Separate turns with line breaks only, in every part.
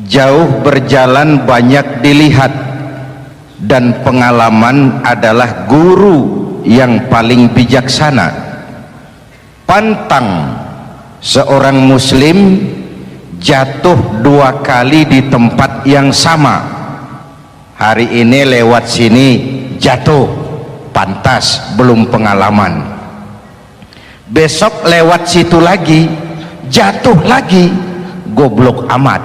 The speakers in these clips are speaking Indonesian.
Jauh berjalan banyak dilihat, dan pengalaman adalah guru yang paling bijaksana. Pantang seorang muslim jatuh 2 kali di tempat yang sama. Hari ini lewat sini jatuh, pantas belum pengalaman. Besok lewat situ lagi jatuh lagi, goblok amat.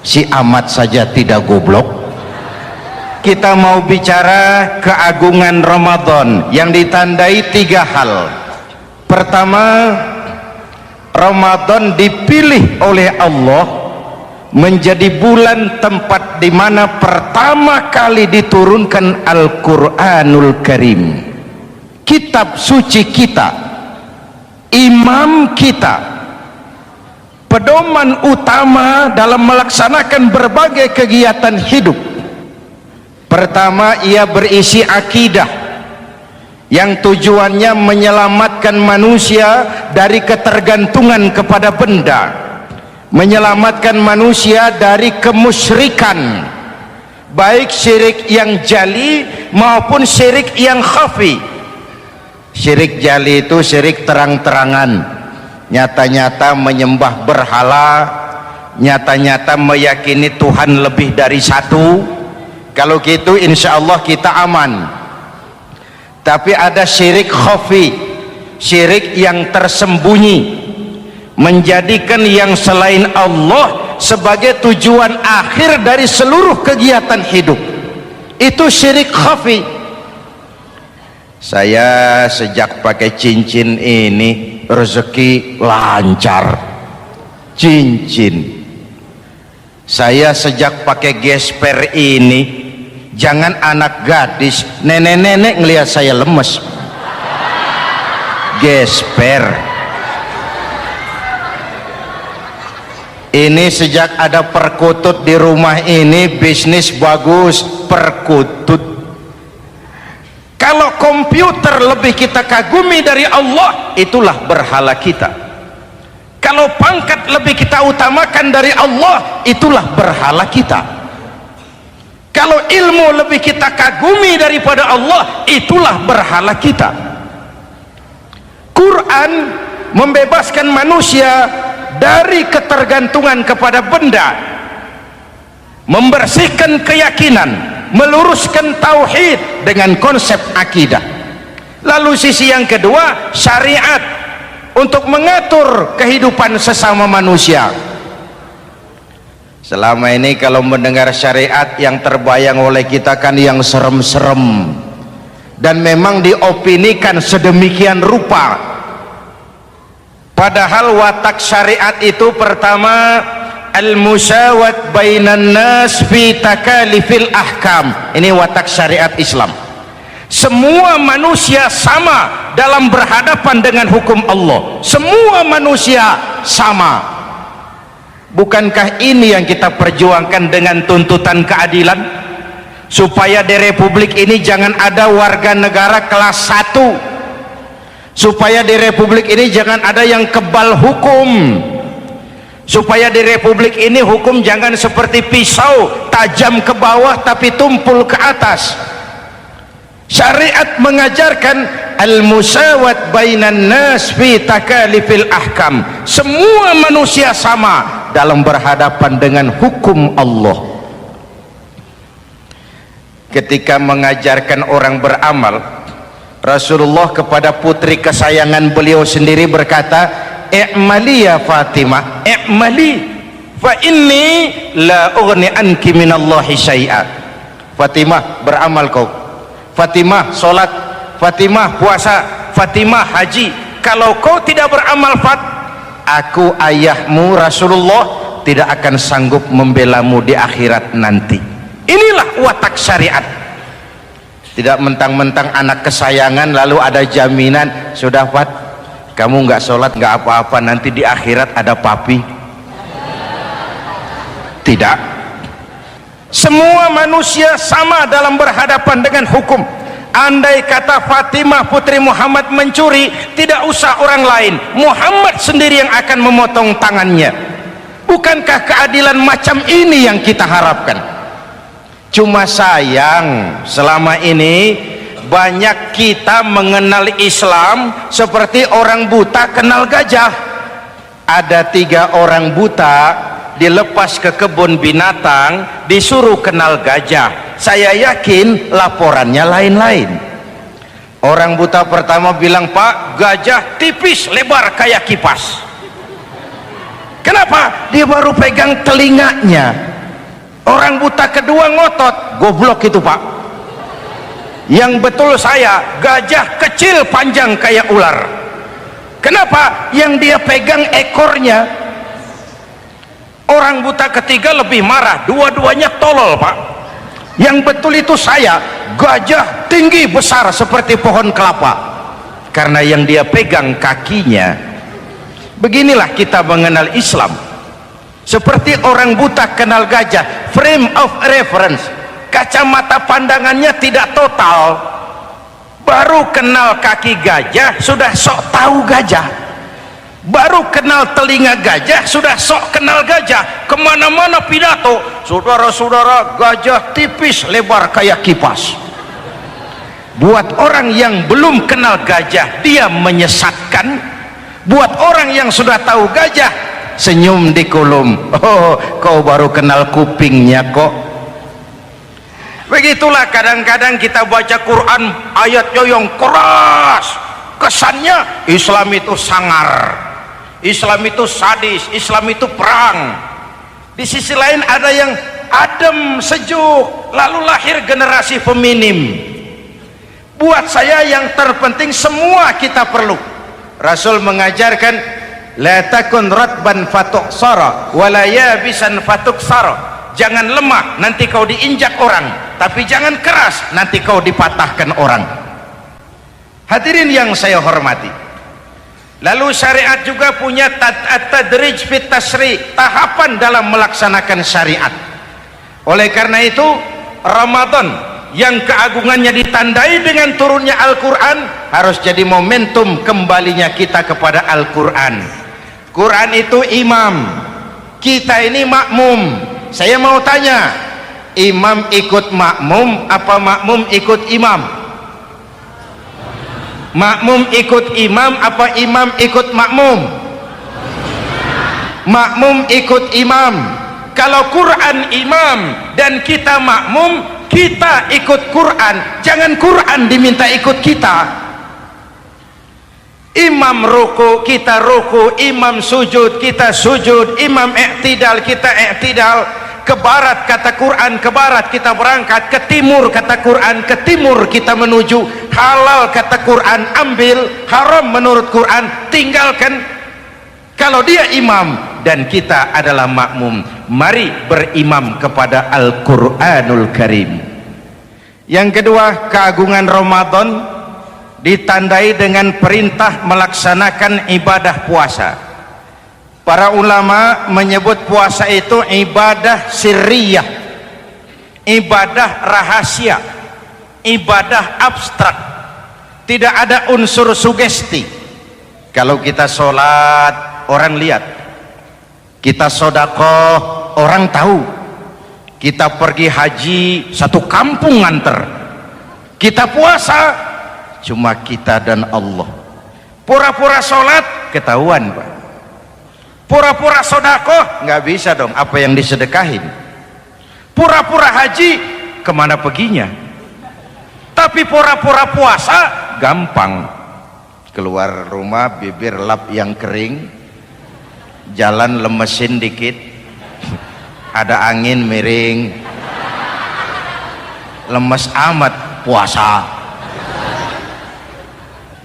Si amat saja tidak goblok. Kita mau bicara keagungan Ramadan yang ditandai 3 hal. Pertama, Ramadan dipilih oleh Allah menjadi bulan tempat di mana pertama kali diturunkan Al-Quranul Karim, kitab suci kita, imam kita, pedoman utama dalam melaksanakan berbagai kegiatan hidup. Pertama, ia berisi akidah yang tujuannya menyelamatkan manusia dari ketergantungan kepada benda, menyelamatkan manusia dari kemusyrikan, baik syirik yang jali maupun syirik yang khafi. Syirik jali itu syirik terang-terangan, nyata-nyata menyembah berhala, nyata-nyata meyakini Tuhan lebih dari satu. Kalau gitu insya Allah kita aman. Tapi ada syirik khafi, syirik yang tersembunyi, menjadikan yang selain Allah sebagai tujuan akhir dari seluruh kegiatan hidup. Itu syirik khafi. Saya sejak pakai cincin ini rezeki lancar. Cincin. Saya sejak pakai gesper ini, jangan anak gadis, nenek-nenek ngelihat saya lemes. Gesper. Ini sejak ada perkutut di rumah ini, bisnis bagus. Perkutut. Kalau komputer lebih kita kagumi dari Allah, itulah berhala kita. Kalau pangkat lebih kita utamakan dari Allah, itulah berhala kita. Kalau ilmu lebih kita kagumi daripada Allah, itulah berhala kita. Quran membebaskan manusia dari ketergantungan kepada benda, membersihkan keyakinan, meluruskan tauhid dengan konsep akidah. Lalu sisi yang kedua, syariat untuk mengatur kehidupan sesama manusia. Selama ini kalau mendengar syariat, yang terbayang oleh kita kan yang serem-serem, dan memang diopinikan sedemikian rupa. Padahal watak syariat itu pertama, al-musawat bainan nas fi takalifil ahkam. Ini watak syariat Islam. Semua manusia sama dalam berhadapan dengan hukum Allah. Semua manusia sama. Bukankah ini yang kita perjuangkan dengan tuntutan keadilan? Supaya di republik ini jangan ada warga negara kelas 1. Supaya di republik ini jangan ada yang kebal hukum. Supaya di republik ini hukum jangan seperti pisau, tajam ke bawah tapi tumpul ke atas. Syariat mengajarkan al-musawat bainan nas fi takalifil ahkam. Semua manusia sama dalam berhadapan dengan hukum Allah. Ketika mengajarkan orang beramal, Rasulullah kepada putri kesayangan beliau sendiri berkata, "I'mali ya Fatimah, i'mali fa inni la ughni anki minallahi syai'a." Fatimah, beramal kau. Fatimah, sholat. Fatimah, puasa. Fatimah, haji. Kalau kau tidak beramal, aku ayahmu Rasulullah tidak akan sanggup membelamu di akhirat nanti. Inilah watak syariat. Tidak mentang-mentang anak kesayangan lalu ada jaminan, sudah Fat, kamu nggak sholat nggak apa-apa, nanti di akhirat ada papi. Tidak. Semua manusia sama dalam berhadapan dengan hukum. Andai kata Fatimah putri Muhammad mencuri, tidak usah orang lain, Muhammad sendiri yang akan memotong tangannya. Bukankah keadilan macam ini yang kita harapkan? Cuma sayang selama ini banyak kita mengenal Islam seperti orang buta kenal gajah. Ada 3 orang buta dilepas ke kebun binatang, disuruh kenal gajah. Saya yakin laporannya lain-lain. Orang buta pertama bilang, "Pak, gajah tipis lebar kayak kipas." Kenapa? Dia baru pegang telinganya. Orang buta kedua ngotot, "Goblok itu, Pak. Yang betul saya, gajah kecil panjang kayak ular." Kenapa? Yang dia pegang ekornya. Orang buta ketiga lebih marah, dua-duanya tolol, Pak. Yang betul itu saya, gajah tinggi besar seperti pohon kelapa. Karena yang dia pegang kakinya. Beginilah kita mengenal Islam, seperti orang buta kenal gajah. Frame of reference, kacamata pandangannya tidak total. Baru kenal kaki gajah sudah sok tahu gajah, baru kenal telinga gajah sudah sok kenal gajah. Kemana-mana pidato, "Saudara-saudara, gajah tipis lebar kayak kipas." Buat orang yang belum kenal gajah, dia menyesatkan. Buat orang yang sudah tahu gajah, senyum di kolom. "Oh, kau baru kenal kupingnya kok." Begitulah kadang-kadang kita baca Quran, ayatnya yang keras, kesannya Islam itu sangar, Islam itu sadis, Islam itu perang. Di sisi lain ada yang adem, sejuk, lalu lahir generasi feminim. Buat saya yang terpenting semua kita perlu. Rasul mengajarkan, "La takun ratban fatuksara wala yabisan fatuksara." Jangan lemah, nanti kau diinjak orang, tapi jangan keras, nanti kau dipatahkan orang. Hadirin yang saya hormati, lalu syariat juga punya at-tadrij fit tasri', tahapan dalam melaksanakan syariat. Oleh karena itu, Ramadan yang keagungannya ditandai dengan turunnya Al-Quran harus jadi momentum kembalinya kita kepada Al-Quran. Quran itu imam, kita ini makmum. Saya mau tanya, imam ikut makmum apa makmum ikut imam? Makmum ikut imam apa imam ikut makmum? Makmum ikut imam. Kalau Quran imam dan kita makmum, kita ikut Quran, jangan Quran diminta ikut kita. Imam ruku, kita ruku. Imam sujud, kita sujud. Imam i'tidal, kita i'tidal. Ke barat kata Quran, ke barat kita berangkat. Ke timur kata Quran, ke timur kita menuju. Halal kata Quran, ambil. Haram menurut Quran, tinggalkan. Kalau dia imam dan kita adalah makmum, mari berimam kepada Al-Quranul Karim. Yang kedua, keagungan Ramadan ditandai dengan perintah melaksanakan ibadah puasa. Para ulama menyebut puasa itu ibadah sirriyah, ibadah rahasia, ibadah abstrak, tidak ada unsur sugesti. Kalau kita sholat, orang lihat. Kita sedekah, orang tahu. Kita pergi haji, satu kampung nganter. Kita puasa, cuma kita dan Allah. Pura-pura sholat, ketahuan, Pak. Pura-pura sedekah, nggak bisa dong, apa yang disedekahin. Pura-pura haji, kemana perginya? Tapi pura-pura puasa, gampang. Keluar rumah, bibir lap yang kering, jalan lemesin dikit, ada angin miring, lemes amat, puasa.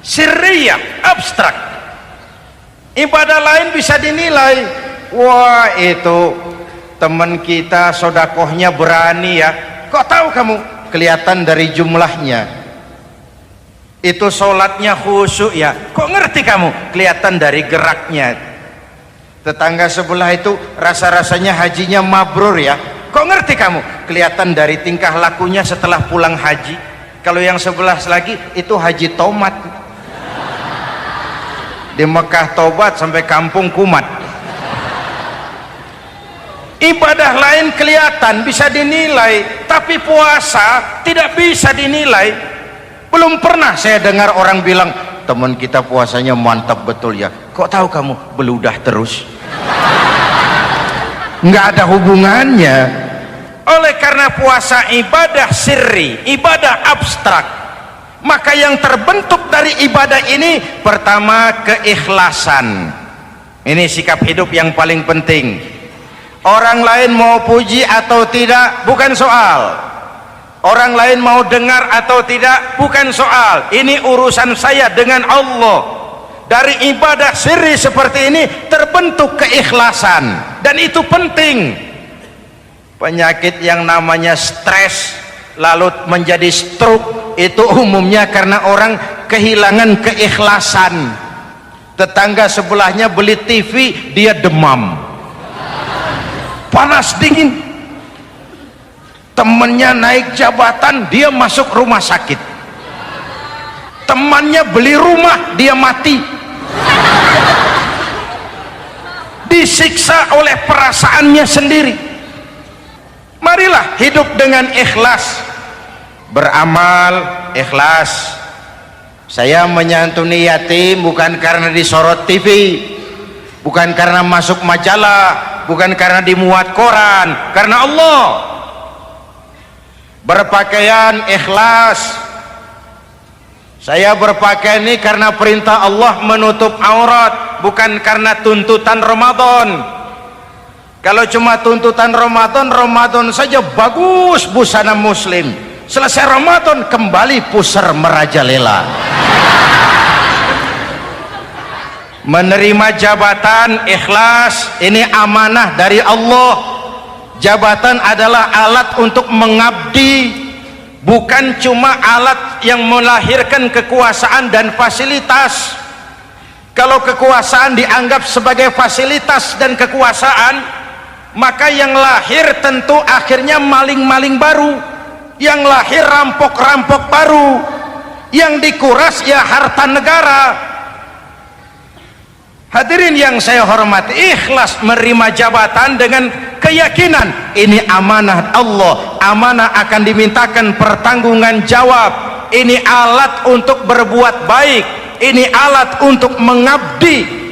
Sirriyah, abstrak. Ibadah lain bisa dinilai, wah itu teman kita sodakohnya berani ya. Kok tahu kamu? Kelihatan dari jumlahnya. Itu sholatnya khusyuk ya. Kok ngerti kamu? Kelihatan dari geraknya. Tetangga sebelah itu rasa-rasanya hajinya mabrur ya. Kok ngerti kamu? Kelihatan dari tingkah lakunya setelah pulang haji. Kalau yang sebelah lagi itu haji tomat. Di Mekah tobat sampai kampung kumat. Ibadah lain kelihatan bisa dinilai, tapi puasa tidak bisa dinilai. Belum pernah saya dengar orang bilang, teman kita puasanya mantap betul ya, kok tahu kamu? Beludah terus. Nggak ada hubungannya. Oleh karena puasa ibadah sirri, ibadah abstrak, maka yang terbentuk dari ibadah ini pertama keikhlasan. Ini sikap hidup yang paling penting. Orang lain mau puji atau tidak bukan soal, orang lain mau dengar atau tidak bukan soal. Ini urusan saya dengan Allah. Dari ibadah sirri seperti ini terbentuk keikhlasan, dan itu penting. Penyakit yang namanya stres lalu menjadi stroke itu umumnya karena orang kehilangan keikhlasan. Tetangga sebelahnya beli TV, dia demam, panas dingin. Temannya naik jabatan, dia masuk rumah sakit. Temannya beli rumah, dia mati. Disiksa oleh perasaannya sendiri. Marilah hidup dengan ikhlas, beramal ikhlas. Saya menyantuni yatim bukan karena disorot TV, bukan karena masuk majalah, bukan karena dimuat koran, karena Allah. Berpakaian ikhlas. Saya berpakaian ini karena perintah Allah menutup aurat, bukan karena tuntutan Ramadan. Kalau cuma tuntutan Ramadan, Ramadan saja bagus busana muslim. Selesai Ramadan kembali pusar merajalela. Menerima jabatan ikhlas, ini amanah dari Allah. Jabatan adalah alat untuk mengabdi, bukan cuma alat yang melahirkan kekuasaan dan fasilitas. Kalau kekuasaan dianggap sebagai fasilitas dan kekuasaan, maka yang lahir tentu akhirnya maling-maling baru, yang lahir rampok-rampok baru, yang dikuras ya harta negara. Hadirin yang saya hormati, ikhlas menerima jabatan dengan keyakinan ini amanah Allah, amanah akan dimintakan pertanggungan jawab. Ini alat untuk berbuat baik, ini alat untuk mengabdi.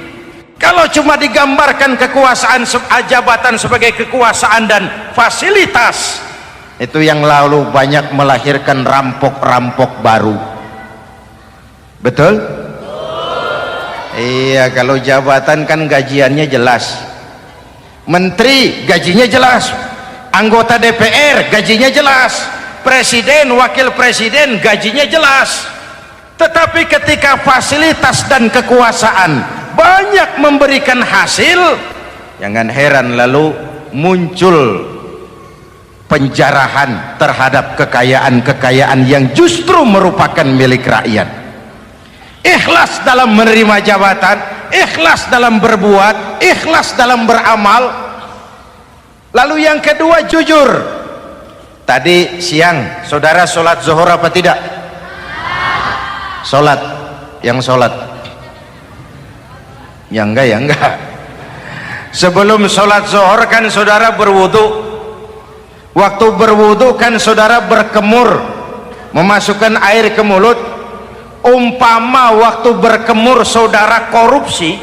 Kalau cuma digambarkan kekuasaan jabatan sebagai kekuasaan dan fasilitas, itu yang lalu banyak melahirkan rampok-rampok baru. Betul? Iya, kalau jabatan kan gajiannya jelas. Menteri gajinya jelas, anggota DPR gajinya jelas, presiden, wakil presiden gajinya jelas. Tetapi ketika fasilitas dan kekuasaan banyak memberikan hasil, jangan heran lalu muncul penjarahan terhadap kekayaan-kekayaan yang justru merupakan milik rakyat. Ikhlas dalam menerima jabatan, ikhlas dalam berbuat, ikhlas dalam beramal. Lalu yang kedua, jujur. Tadi siang saudara sholat zuhur apa tidak? Sholat. Yang sholat? Ya enggak, ya enggak. Sebelum sholat zuhur kan saudara berwudu. Waktu berwudu kan saudara berkemur, memasukkan air ke mulut. Umpama waktu berkemur saudara korupsi,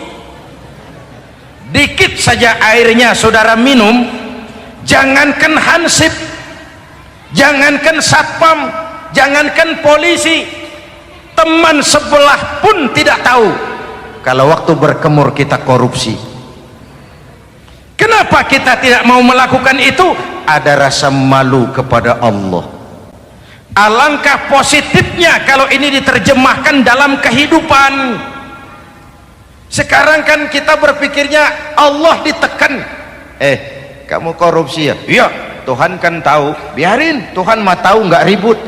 dikit saja airnya saudara minum, jangankan hansip, jangankan satpam, jangankan polisi, teman sebelah pun tidak tahu kalau waktu berkemur kita korupsi. Kenapa kita tidak mau melakukan itu? Ada rasa malu kepada Allah. Alangkah positifnya kalau ini diterjemahkan dalam kehidupan. Sekarang kan kita berpikirnya Allah ditekan. Kamu korupsi ya? Iya, Tuhan kan tahu. Biarin, Tuhan mah tahu, nggak ribut.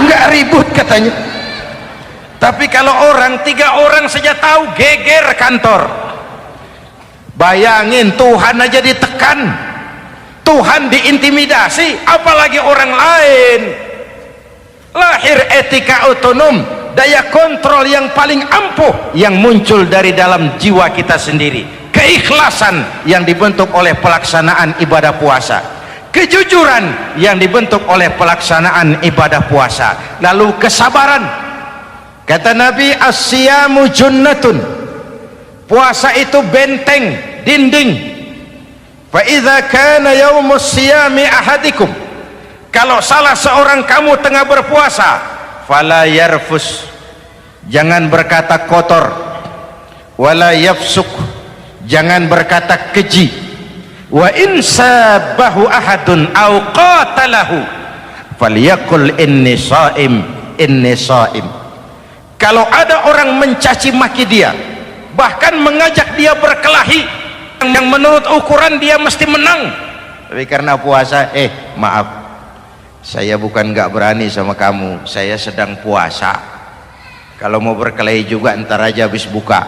Nggak ribut katanya. Tapi kalau orang, 3 orang saja tahu, geger kantor. Bayangin, Tuhan aja ditekan, Tuhan diintimidasi, apalagi orang lain. Lahir etika otonom, daya kontrol yang paling ampuh yang muncul dari dalam jiwa kita sendiri. keikhlasan yang dibentuk oleh pelaksanaan ibadah puasa, kejujuran yang dibentuk oleh pelaksanaan ibadah puasa, lalu kesabaran. Kata Nabi, as-siyamu junnatun, puasa itu benteng, dinding. Fa idza kana yaumus siyami ahadikum, kalau salah seorang kamu tengah berpuasa, fala yarfus, jangan berkata kotor, wala yafsuk, jangan berkata keji, wa in sabahu ahadun au qatalahu falyaqul inni shaim, inni shaim. Kalau ada orang mencaci maki dia, bahkan mengajak dia berkelahi yang menurut ukuran dia mesti menang, tapi karena puasa, maaf, saya bukan nggak berani sama kamu, saya sedang puasa. Kalau mau berkelahi juga ntar aja habis buka,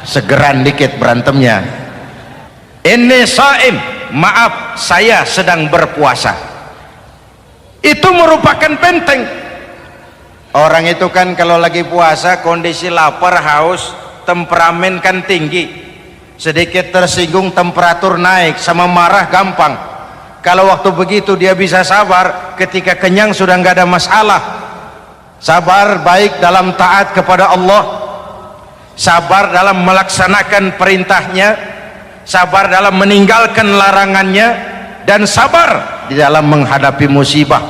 segeran dikit berantemnya. Inni shaim, maaf, saya sedang berpuasa. Itu merupakan benteng. Orang itu kan kalau lagi puasa kondisi lapar, haus, temperamen kan tinggi, sedikit tersinggung temperatur naik, sama marah gampang. Kalau waktu begitu dia bisa sabar, ketika kenyang sudah nggak ada masalah. Sabar baik dalam taat kepada Allah, sabar dalam melaksanakan perintahnya, sabar dalam meninggalkan larangannya, dan sabar di dalam menghadapi musibah,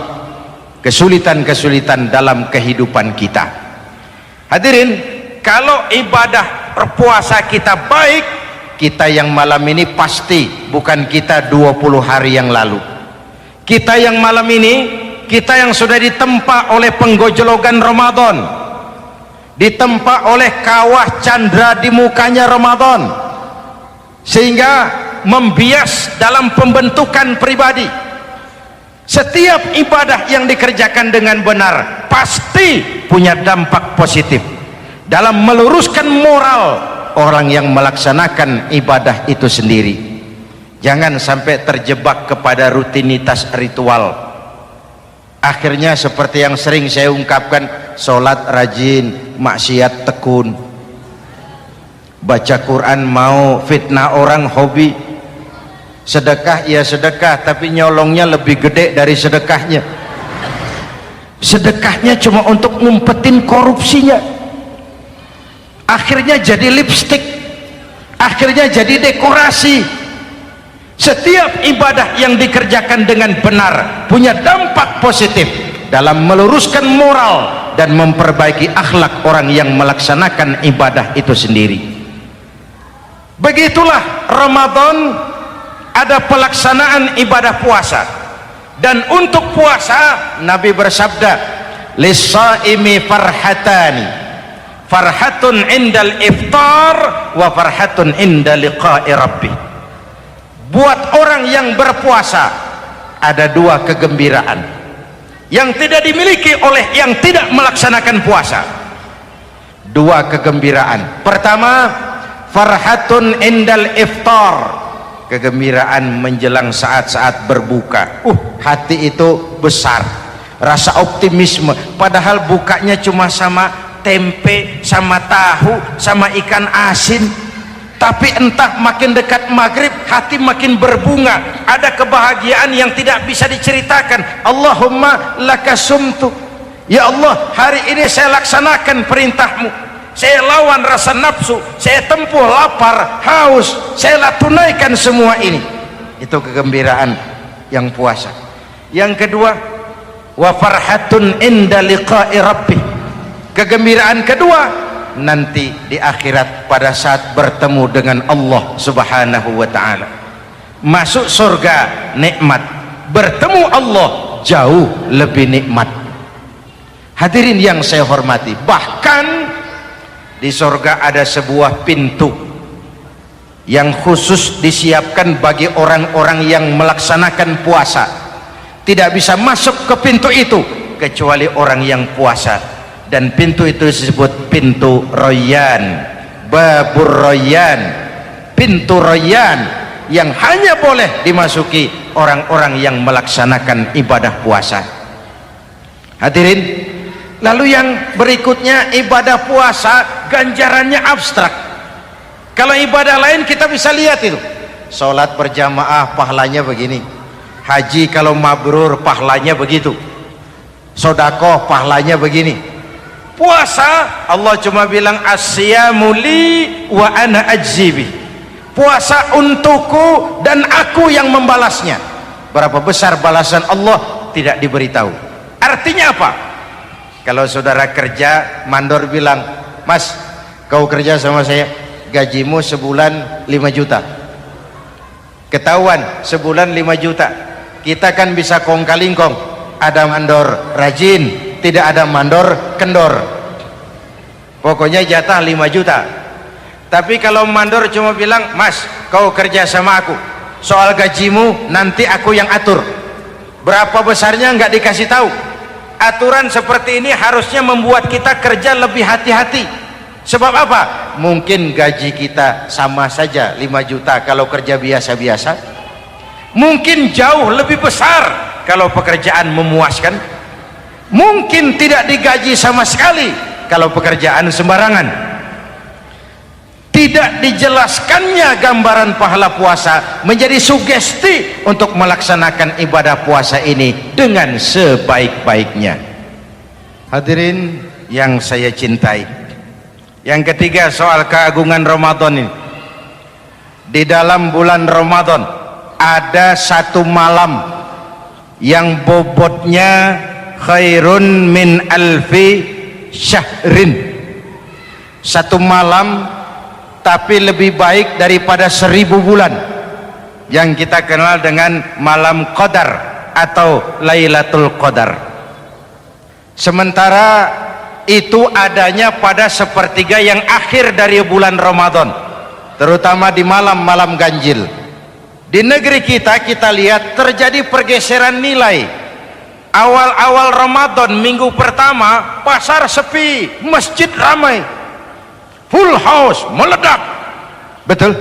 kesulitan-kesulitan dalam kehidupan kita. Hadirin, kalau ibadah berpuasa kita baik, kita yang malam ini pasti bukan kita 20 hari yang lalu. Kita yang malam ini, kita yang sudah ditempa oleh penggojologan Ramadan, ditempa oleh kawah candra di mukanya Ramadan, sehingga membias dalam pembentukan pribadi. Setiap ibadah yang dikerjakan dengan benar pasti punya dampak positif dalam meluruskan moral orang yang melaksanakan ibadah itu sendiri. Jangan sampai terjebak kepada rutinitas ritual. Akhirnya seperti yang sering saya ungkapkan, sholat rajin, maksiat tekun, baca Quran mau, fitnah orang hobi, sedekah ya sedekah tapi nyolongnya lebih gede dari sedekahnya. Sedekahnya cuma untuk ngumpetin korupsinya. Akhirnya jadi lipstik, akhirnya jadi dekorasi. Setiap ibadah yang dikerjakan dengan benar punya dampak positif dalam meluruskan moral dan memperbaiki akhlak orang yang melaksanakan ibadah itu sendiri. Begitulah Ramadan, ada pelaksanaan ibadah puasa. Dan untuk puasa Nabi bersabda, lis-shaimi farhatani, farhatun indal iftar wa farhatun inda liqa'i rabbih. Buat orang yang berpuasa ada dua kegembiraan yang tidak dimiliki oleh yang tidak melaksanakan puasa. Dua kegembiraan. Pertama, farhatun indal iftar, kegembiraan menjelang saat-saat berbuka. Hati itu besar, rasa optimisme, padahal bukanya cuma sama tempe, sama tahu, sama ikan asin, tapi entah makin dekat maghrib hati makin berbunga, ada kebahagiaan yang tidak bisa diceritakan. Allahumma lakasumtu, ya Allah, hari ini saya laksanakan perintahmu, saya lawan rasa nafsu, saya tempuh lapar, haus, saya tunaikan semua ini. Itu kegembiraan yang puasa. Yang kedua, wa farhatun inda liqa'i rabbih, kegembiraan kedua nanti di akhirat pada saat bertemu dengan Allah subhanahu wa ta'ala. Masuk surga nikmat, bertemu Allah jauh lebih nikmat. Hadirin yang saya hormati, bahkan di surga ada sebuah pintu yang khusus disiapkan bagi orang-orang yang melaksanakan puasa. Tidak bisa masuk ke pintu itu kecuali orang yang puasa. Dan pintu itu disebut pintu Rayyan, Babur Rayyan, pintu Rayyan, yang hanya boleh dimasuki orang-orang yang melaksanakan ibadah puasa. Hadirin, lalu yang berikutnya, ibadah puasa ganjarannya abstrak. Kalau ibadah lain kita bisa lihat itu, sholat berjamaah pahalanya begini, haji kalau mabrur pahalanya begitu, sodakoh pahalanya begini. Puasa Allah cuma bilang as-siyamu li wa ana ajzibi, puasa untukku dan aku yang membalasnya. Berapa besar balasan Allah tidak diberitahu. Artinya apa? Kalau saudara kerja mandor bilang, mas kau kerja sama saya, gajimu sebulan 5 juta, ketahuan sebulan 5 juta, kita kan bisa kong kaling kong, ada mandor rajin, tidak ada mandor kendor, pokoknya jatah 5 juta. Tapi kalau mandor cuma bilang, mas kau kerja sama aku, soal gajimu nanti aku yang atur, berapa besarnya nggak dikasih tahu. Aturan seperti ini harusnya membuat kita kerja lebih hati-hati. Sebab apa? Mungkin gaji kita sama saja 5 juta kalau kerja biasa-biasa, mungkin jauh lebih besar kalau pekerjaan memuaskan, mungkin tidak digaji sama sekali kalau pekerjaan sembarangan. Tidak dijelaskannya gambaran pahala puasa menjadi sugesti untuk melaksanakan ibadah puasa ini dengan sebaik-baiknya. Hadirin yang saya cintai, yang ketiga soal keagungan Ramadan ini. Di dalam bulan Ramadan ada satu malam yang bobotnya khairun min alfi syahrin, satu malam tapi lebih baik daripada 1000 bulan, yang kita kenal dengan malam Qadar atau Lailatul Qadar. Sementara itu adanya pada sepertiga yang akhir dari bulan Ramadan, terutama di malam-malam ganjil. Di negeri kita lihat terjadi pergeseran nilai. Awal-awal Ramadan minggu pertama pasar sepi, masjid ramai, full house, meledak. Betul?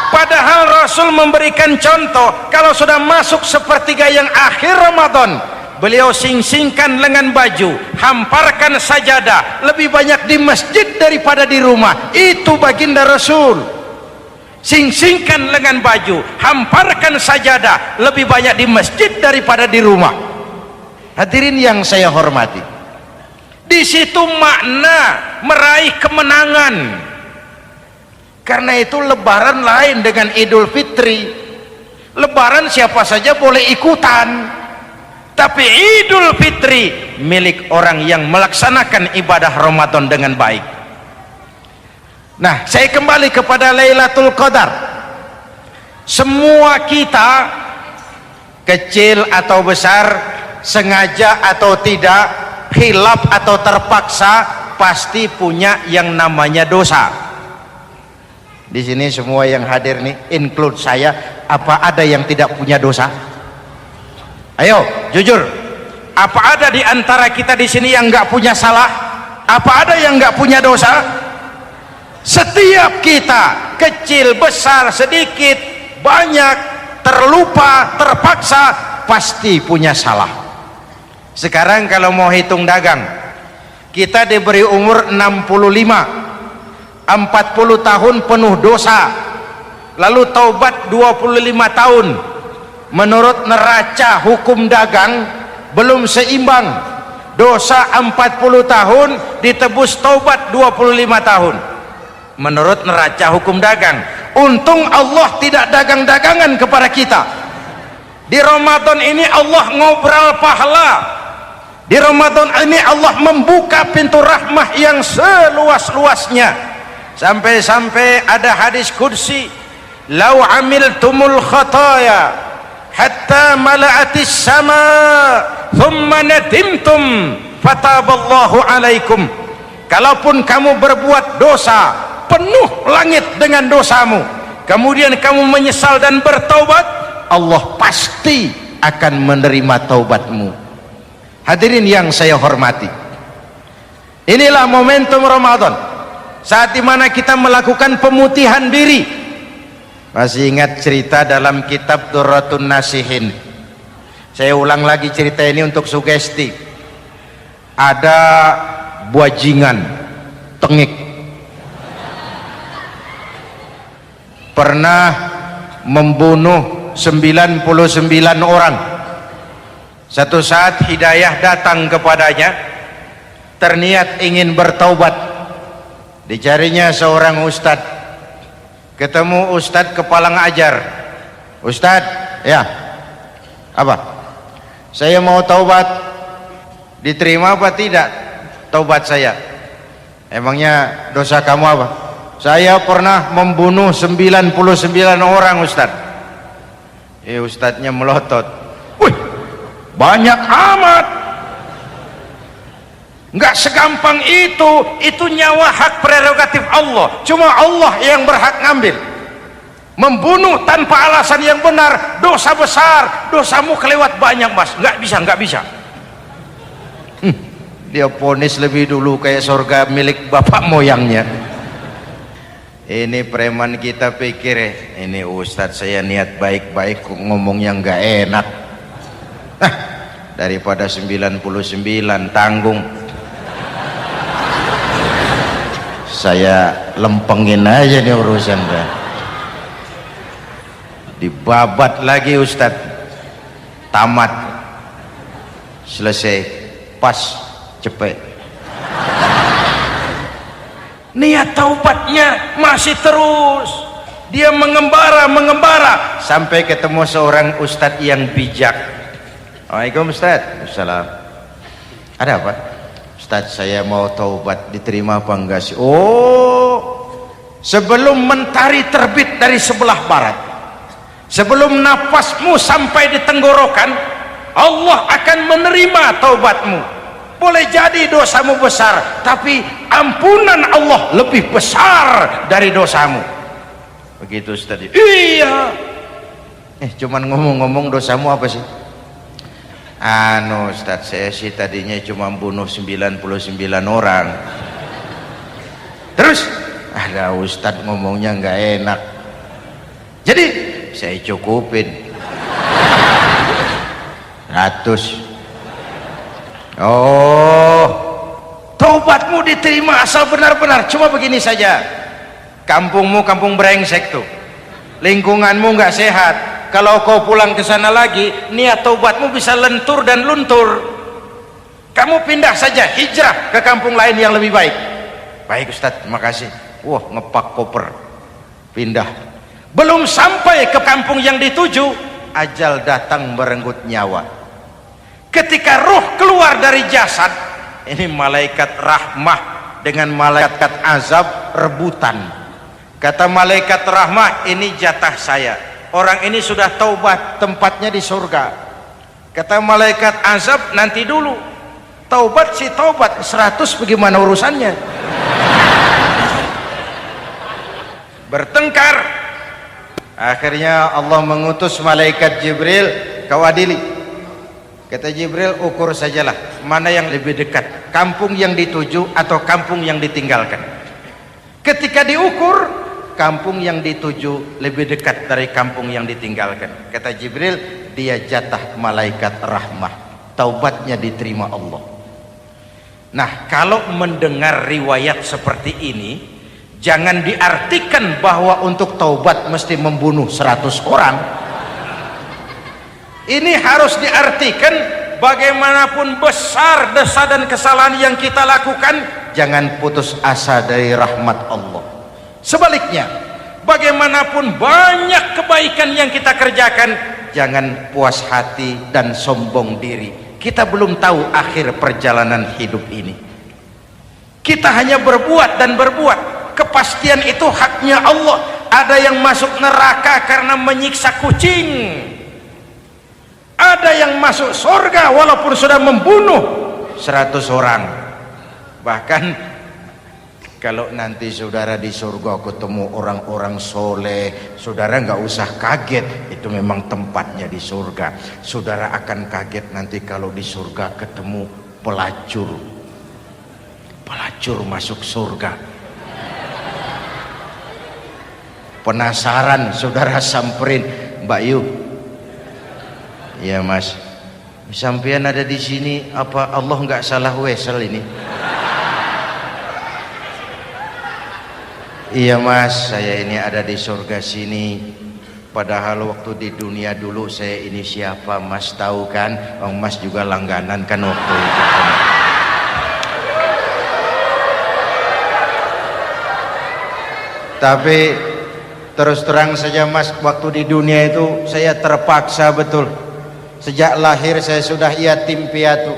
Padahal Rasul memberikan contoh, kalau sudah masuk sepertiga yang akhir Ramadan, beliau sing-singkan lengan baju, hamparkan sajadah, lebih banyak di masjid daripada di rumah. Itu baginda Rasul. Sing-singkan lengan baju, hamparkan sajadah, lebih banyak di masjid daripada di rumah. Hadirin yang saya hormati, di situ makna meraih kemenangan. Karena itu lebaran lain dengan Idul Fitri. Lebaran siapa saja boleh ikutan, tapi Idul Fitri milik orang yang melaksanakan ibadah Ramadan dengan baik. Nah, saya kembali kepada Lailatul Qadar. Semua kita, kecil atau besar, sengaja atau tidak, khilaf atau terpaksa, pasti punya yang namanya dosa. Di sini semua yang hadir nih, include saya, apa ada yang tidak punya dosa? Ayo, jujur. Apa ada di antara kita di sini yang nggak punya salah? Apa ada yang nggak punya dosa? Setiap kita, kecil, besar, sedikit, banyak, terlupa, terpaksa, pasti punya salah. Sekarang kalau mau hitung dagang, kita diberi umur 65, 40 tahun penuh dosa, lalu taubat 25 tahun. Menurut neraca hukum dagang belum seimbang. Dosa 40 tahun ditebus taubat 25 tahun. Menurut neraca hukum dagang. Untung Allah tidak dagang-dagangan kepada kita. Di Ramadan ini Allah ngobrol pahala. Di Ramadan ini Allah membuka pintu rahmah yang seluas-luasnya. Sampai-sampai ada hadis qudsi, "Lau amiltumul khataya hatta mala'atis sama thumma nadimtum fataballahu alaikum." Kalaupun kamu berbuat dosa, penuh langit dengan dosamu, kemudian kamu menyesal dan bertaubat, Allah pasti akan menerima taubatmu. Hadirin yang saya hormati, inilah momentum Ramadan, saat dimana kita melakukan pemutihan diri. Masih ingat cerita dalam kitab Durratun Nasihin? Saya ulang lagi cerita ini untuk sugesti. Ada buajingan tengik, pernah membunuh 99 orang. Satu saat hidayah datang kepadanya, terniat ingin bertaubat. Dicarinya seorang ustadz, ketemu ustadz kepala ngajar. Ustadz, ya, apa? Saya mau taubat, diterima apa tidak taubat saya? Emangnya dosa kamu apa? Saya pernah membunuh 99 orang Ustadz. Ustadznya melotot, wih, banyak amat. Enggak segampang itu nyawa hak prerogatif Allah, cuma Allah yang berhak ngambil. Membunuh tanpa alasan yang benar dosa besar, dosamu kelewat banyak mas, nggak bisa. Dia ponis lebih dulu kayak surga milik bapak moyangnya. Ini preman kita pikir ini ustadz saya niat baik-baik ngomongnya nggak enak. Daripada 99 tanggung, saya lempengin aja nih urusan dah. Dibabat lagi ustadz, tamat, selesai, pas, cepet. Niat taubatnya masih terus, dia mengembara sampai ketemu seorang ustadz yang bijak. Waalaikumsalam ustadz. Assalam. Ada apa? Ustadz, saya mau taubat, diterima apa enggak sih? Oh, sebelum mentari terbit dari sebelah barat, sebelum nafasmu sampai di tenggorokan, Allah akan menerima taubatmu. Boleh jadi dosamu besar, tapi ampunan Allah lebih besar dari dosamu. Begitu Ustaz. Iya. Cuman ngomong-ngomong dosamu apa sih? Ustaz, saya sih tadinya cuma bunuh 99 orang. Terus ada Ustaz ngomongnya nggak enak, jadi saya cukupin 100. Oh, taubatmu diterima asal benar-benar. Cuma begini saja, kampungmu kampung brengsek tuh, lingkunganmu nggak sehat. Kalau kau pulang ke sana lagi, niat taubatmu bisa lentur dan luntur. Kamu pindah saja, hijrah ke kampung lain yang lebih baik. Baik Ustadz, terima kasih. Wah, ngepak koper, pindah. Belum sampai ke kampung yang dituju, ajal datang merenggut nyawa. Ketika roh keluar dari jasad, ini malaikat rahmah dengan malaikat azab rebutan. Kata malaikat rahmah, ini jatah saya, orang ini sudah taubat, tempatnya di surga. Kata malaikat azab, nanti dulu, taubat si taubat, 100 bagaimana urusannya? Bertengkar. Akhirnya Allah mengutus malaikat Jibril, kau adili. Kata Jibril, ukur sajalah mana yang lebih dekat, kampung yang dituju atau kampung yang ditinggalkan. Ketika diukur, kampung yang dituju lebih dekat dari kampung yang ditinggalkan. Kata Jibril, dia jatah malaikat rahmah, taubatnya diterima Allah. Nah, kalau mendengar riwayat seperti ini, jangan diartikan bahwa untuk taubat mesti membunuh 100 orang. Ini harus diartikan bagaimanapun besar dosa dan kesalahan yang kita lakukan, jangan putus asa dari rahmat Allah. Sebaliknya, bagaimanapun banyak kebaikan yang kita kerjakan, jangan puas hati dan sombong diri. Kita belum tahu akhir perjalanan hidup ini. Kita hanya berbuat dan berbuat. Kepastian itu haknya Allah. Ada yang masuk neraka karena menyiksa kucing, ada yang masuk surga walaupun sudah membunuh 100 orang. Bahkan kalau nanti saudara di surga ketemu orang-orang soleh, saudara nggak usah kaget, itu memang tempatnya di surga. Saudara akan kaget nanti kalau di surga ketemu pelacur masuk surga. Penasaran, saudara samperin, Mbak Yu, ya Mas, sampean ada di sini, apa Allah nggak salah wesel ini? Iya mas, saya ini ada di surga sini. Padahal waktu di dunia dulu saya ini siapa mas tahu kan? Oh, mas juga langganan kan waktu itu. Tapi terus terang saja mas, waktu di dunia itu saya terpaksa betul. Sejak lahir saya sudah yatim piatu.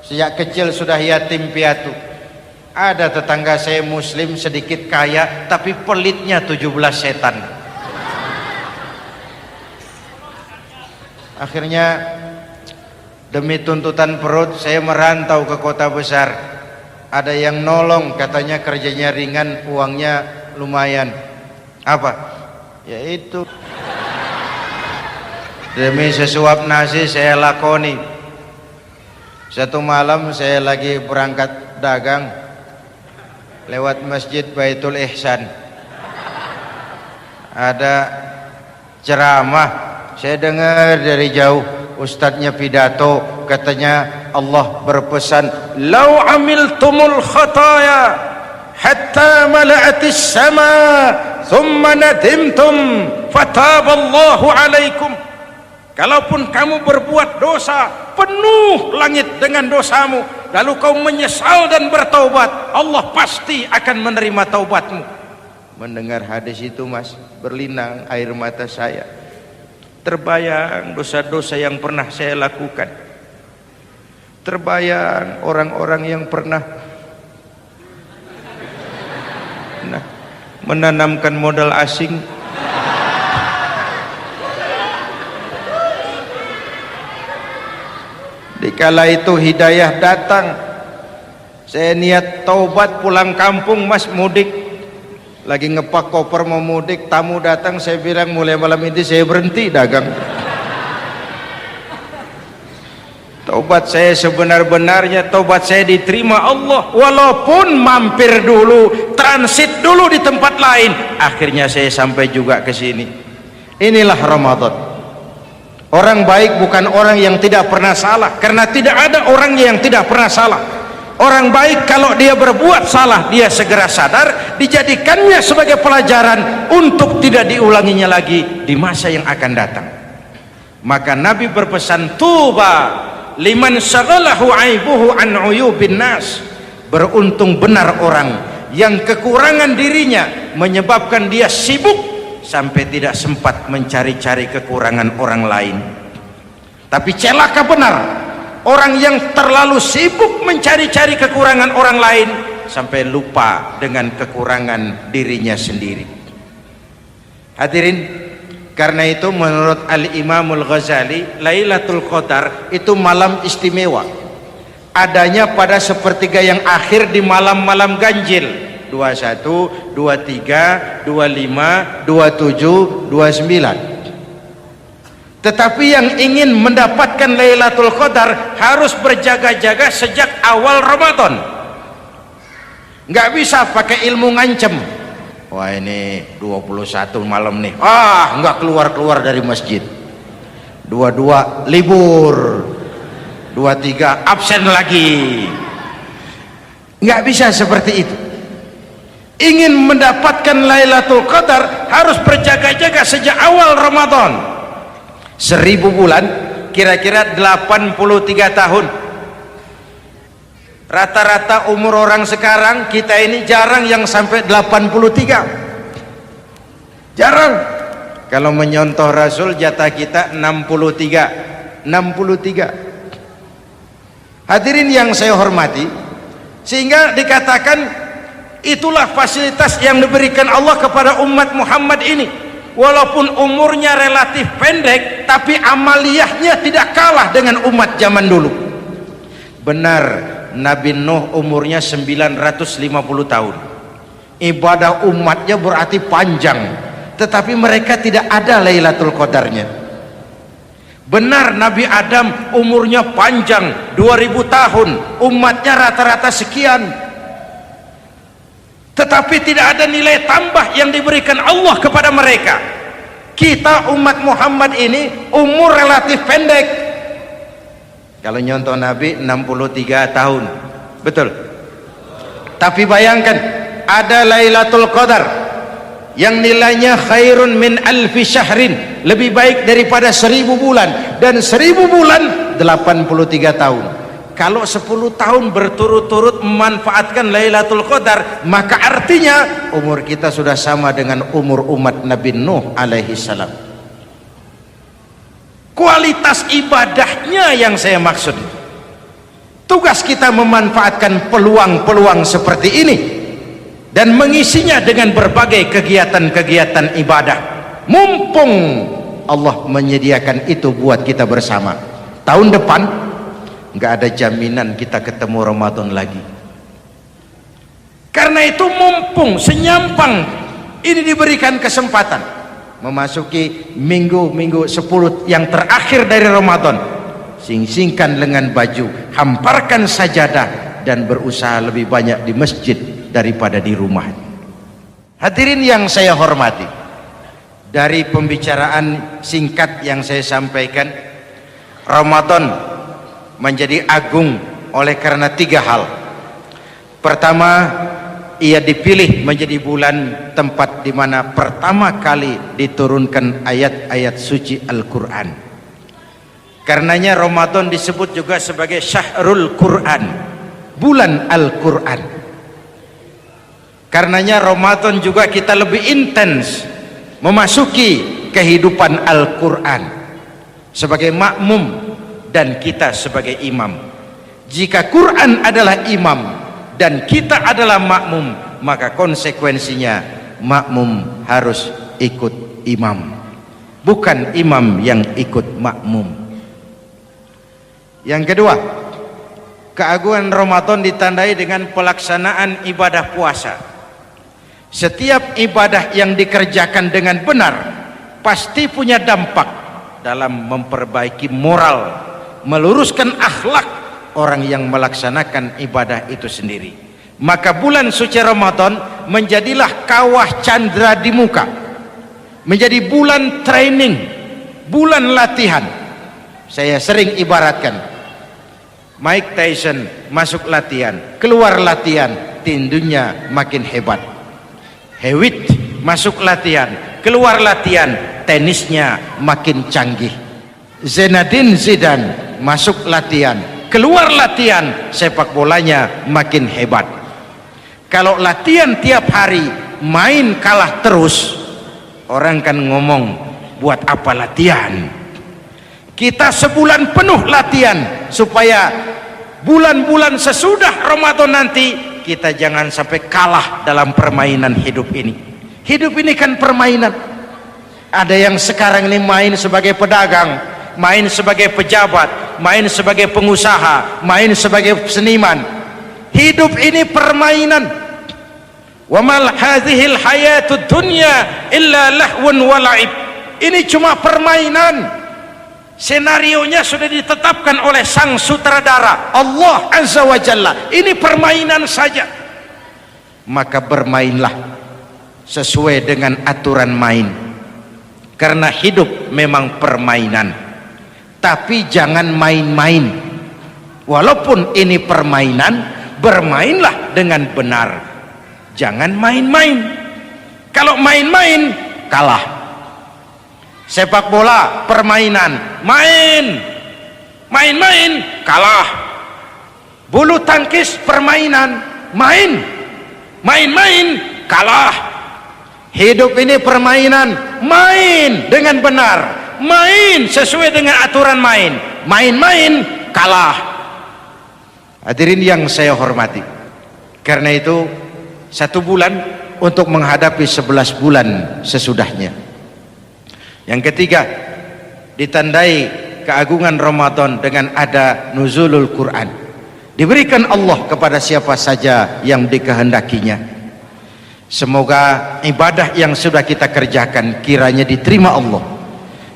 Sejak kecil sudah yatim piatu. Ada tetangga saya muslim sedikit kaya, tapi pelitnya 17 setan. Akhirnya demi tuntutan perut saya merantau ke kota besar. Ada yang nolong, katanya kerjanya ringan, uangnya lumayan. Apa? Yaitu demi sesuap nasi saya lakoni. Satu malam saya lagi berangkat dagang, lewat masjid Baitul Ihsan, ada ceramah. Saya dengar dari jauh ustadznya pidato, katanya Allah berpesan, "Lau amiltumul khataya hatta mala'atis sama thumma nadimtum fataballahu alaikum." Kalaupun kamu berbuat dosa penuh langit dengan dosamu, lalu kau menyesal dan bertaubat, Allah pasti akan menerima taubatmu. Mendengar hadis itu mas, berlinang air mata saya. Terbayang dosa-dosa yang pernah saya lakukan. Terbayang orang-orang yang pernah menanamkan modal asing. Dikala itu hidayah datang, saya niat taubat pulang kampung mas, mudik. Lagi ngepak koper mau mudik, tamu datang, saya bilang mulai malam ini saya berhenti dagang. Taubat saya sebenar-benarnya, taubat saya diterima Allah, walaupun mampir dulu, transit dulu di tempat lain. Akhirnya saya sampai juga ke sini. Inilah Ramadan. Orang baik bukan orang yang tidak pernah salah, karena tidak ada orang yang tidak pernah salah. Orang baik kalau dia berbuat salah, dia segera sadar, dijadikannya sebagai pelajaran untuk tidak diulanginya lagi di masa yang akan datang. Maka Nabi berpesan, tuba liman syaghalahu aibuhu an uyubin nas. Beruntung benar orang yang kekurangan dirinya menyebabkan dia sibuk sampai tidak sempat mencari-cari kekurangan orang lain. Tapi celaka benar orang yang terlalu sibuk mencari-cari kekurangan orang lain sampai lupa dengan kekurangan dirinya sendiri. Hadirin, karena itu menurut Al-Imamul Ghazali, Lailatul Qadar itu malam istimewa. Adanya pada sepertiga yang akhir di malam-malam ganjil, 21, 23, 25, 27, 29. Tetapi yang ingin mendapatkan Lailatul Qadar harus berjaga-jaga sejak awal Ramadan. Nggak bisa pakai ilmu ngancem. Wah ini 21 malam nih, nggak keluar-keluar dari masjid. 22 libur, 23 absen lagi. Nggak bisa seperti itu. Ingin mendapatkan Lailatul Qadar harus berjaga-jaga sejak awal Ramadan. 1000 bulan kira-kira 83 tahun. Rata-rata umur orang sekarang kita ini jarang yang sampai 83. Jarang. Kalau menyontoh Rasul jatah kita 63. Hadirin yang saya hormati, sehingga dikatakan itulah fasilitas yang diberikan Allah kepada umat Muhammad ini. Walaupun umurnya relatif pendek, tapi amaliyahnya tidak kalah dengan umat zaman dulu. Benar, Nabi Nuh umurnya 950 tahun. Ibadah umatnya berarti panjang, tetapi mereka tidak ada Lailatul Qadarnya. Benar, Nabi Adam umurnya panjang, 2000 tahun, umatnya rata-rata sekian. Tetapi tidak ada nilai tambah yang diberikan Allah kepada mereka. Kita umat Muhammad ini umur relatif pendek. Kalau nyontoh Nabi 63 tahun, betul. Tapi bayangkan ada Lailatul Qadar yang nilainya khairun min alfi syahrin, lebih baik daripada 1000 bulan, dan 1000 bulan 83 tahun. Kalau 10 tahun berturut-turut memanfaatkan Lailatul Qadar, maka artinya umur kita sudah sama dengan umur umat Nabi Nuh alaihi salam. Kualitas ibadahnya yang saya maksud. Tugas kita memanfaatkan peluang-peluang seperti ini dan mengisinya dengan berbagai kegiatan-kegiatan ibadah. Mumpung Allah menyediakan itu buat kita bersama. Tahun depan nggak ada jaminan kita ketemu Ramadan lagi. Karena itu mumpung senyampang ini diberikan kesempatan memasuki minggu-minggu 10 yang terakhir dari Ramadan, sing-singkan lengan baju, hamparkan sajadah, dan berusaha lebih banyak di masjid daripada di rumah. Hadirin yang saya hormati, dari pembicaraan singkat yang saya sampaikan, Ramadan menjadi agung oleh karena 3 hal. Pertama, ia dipilih menjadi bulan tempat di mana pertama kali diturunkan ayat-ayat suci Al-Quran. Karenanya Ramadan disebut juga sebagai Syahrul Quran, bulan Al-Quran. Karenanya Ramadan juga kita lebih intens memasuki kehidupan Al-Quran sebagai makmum dan kita sebagai imam. Jika Quran adalah imam dan kita adalah makmum, maka konsekuensinya makmum harus ikut imam, bukan imam yang ikut makmum. Yang kedua, keagungan Ramadan ditandai dengan pelaksanaan ibadah puasa. Setiap ibadah yang dikerjakan dengan benar pasti punya dampak dalam memperbaiki moral, meluruskan akhlak orang yang melaksanakan ibadah itu sendiri. Maka bulan suci Ramadan menjadilah kawah candra di muka, menjadi bulan training, bulan latihan. Saya sering ibaratkan, Mike Tyson masuk latihan, keluar latihan, tinjunya makin hebat. Hewitt masuk latihan, keluar latihan, tenisnya makin canggih. Zinedine Zidane masuk latihan, keluar latihan, sepak bolanya makin hebat. Kalau latihan tiap hari, main kalah terus, orang kan ngomong, buat apa latihan? Kita sebulan penuh latihan supaya bulan-bulan sesudah Ramadan nanti kita jangan sampai kalah dalam permainan hidup ini. Hidup ini kan permainan. Ada yang sekarang ini main sebagai pedagang, main sebagai pejabat, main sebagai pengusaha, main sebagai seniman. Hidup ini permainan. Wa mal hadhil hayatud dunya illa lahwun wa la'ib. Ini cuma permainan. Senarionya sudah ditetapkan oleh sang sutradara Allah Azza wa Jalla. Ini permainan saja. Maka bermainlah sesuai dengan aturan main, karena hidup memang permainan. Tapi jangan main-main. Walaupun ini permainan, bermainlah dengan benar, jangan main-main. Kalau main-main kalah. Sepak bola permainan, main-main kalah. Bulu tangkis permainan, main-main kalah. Hidup ini permainan, main dengan benar, main sesuai dengan aturan main, main-main kalah. Hadirin yang saya hormati, karena itu 1 bulan untuk menghadapi 11 bulan sesudahnya. Yang ketiga, ditandai keagungan Ramadan dengan ada nuzulul Quran. Diberikan Allah kepada siapa saja yang dikehendakinya. Semoga ibadah yang sudah kita kerjakan kiranya diterima Allah.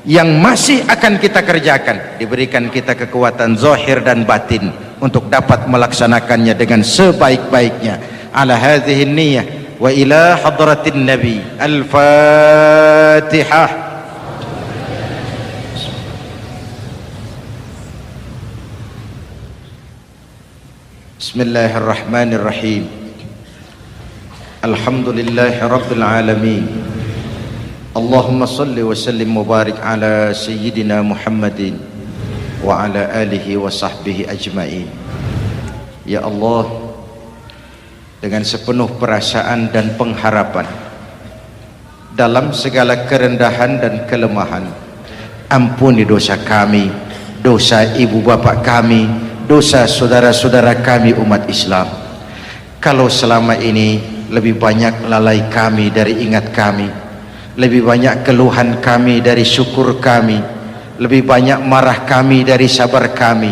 Yang masih akan kita kerjakan, diberikan kita kekuatan zahir dan batin untuk dapat melaksanakannya dengan sebaik-baiknya. Ala hadhihi niyyah wa ila hadratin nabi. Al-Fatihah. Bismillahirrahmanirrahim. Alhamdulillahi Rabbil Alamin. Allahumma salli wa sallim mubarak ala Sayyidina Muhammadin wa ala alihi wa sahbihi ajma'in. Ya Allah, dengan sepenuh perasaan dan pengharapan, dalam segala kerendahan dan kelemahan, ampuni dosa kami, dosa ibu bapak kami, dosa saudara-saudara kami umat Islam. Kalau selama ini lebih banyak lalai kami dari ingat kami, lebih banyak keluhan kami dari syukur kami, lebih banyak marah kami dari sabar kami,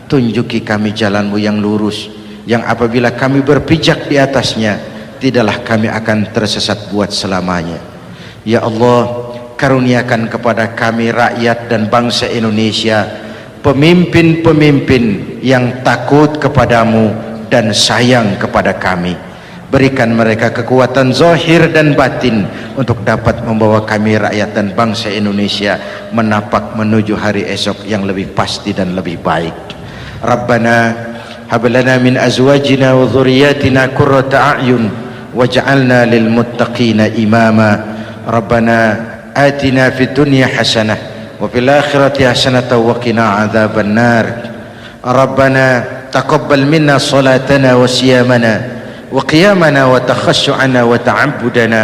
tunjuki kami jalan-Mu yang lurus, yang apabila kami berpijak di atasnya, tidaklah kami akan tersesat buat selamanya. Ya Allah, karuniakan kepada kami rakyat dan bangsa Indonesia pemimpin-pemimpin yang takut kepadamu dan sayang kepada kami. Berikan mereka kekuatan zahir dan batin untuk dapat membawa kami rakyat dan bangsa Indonesia menapak menuju hari esok yang lebih pasti dan lebih baik. Rabbana hab lana min azwajina wa dhurriyyatina qurrata a'yun waj'alna lil muttaqina imama. Rabbana atina fid dunya hasanah wa fil akhirati hasanah wa qina adzaban nar. Rabbana taqabbal minna salatana wa siyamana wa qiyamana wa takhashu'ana wa ta'abbudana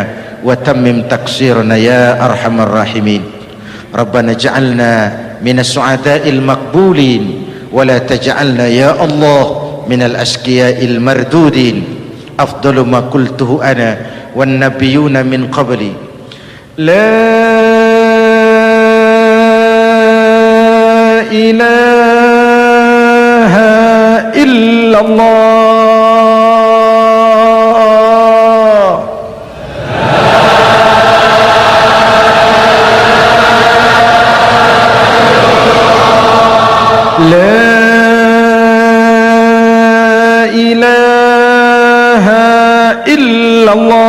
wa tammim taqsirana ya arhamar rahimin. Rabbana ja'alna minas su'ada'il maqbulin wa la taj'alna ya Allah minal asqiya'il mardudin. Afdalu ma qultuhu ana wan nabiyyuna min qabli la ilaha illallah. La ilaha illallah.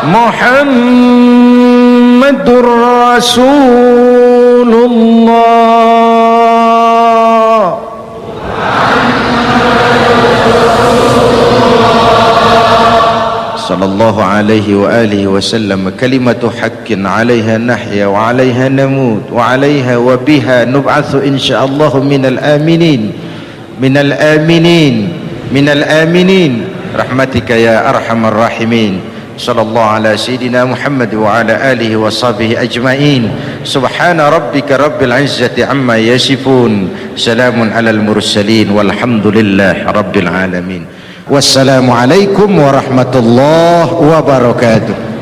Muhammadur Rasulullah sallallahu alaihi wa alihi wasallam. Kalimatu haqqin 'alaiha nahya wa 'alaiha namut wa 'alaiha wa biha nub'atsu insyaallah minal aminin minal aminin minal aminin rahmatika ya arhamar rahimin. Sallallahu ala sayyidina Muhammad wa ala alihi wa sahbihi ajma'in. Subhana rabbika rabbil izzati amma yasifun, salamun alal mursalin walhamdulillahi rabbil alamin. Wassalamualaikum warahmatullahi wabarakatuh.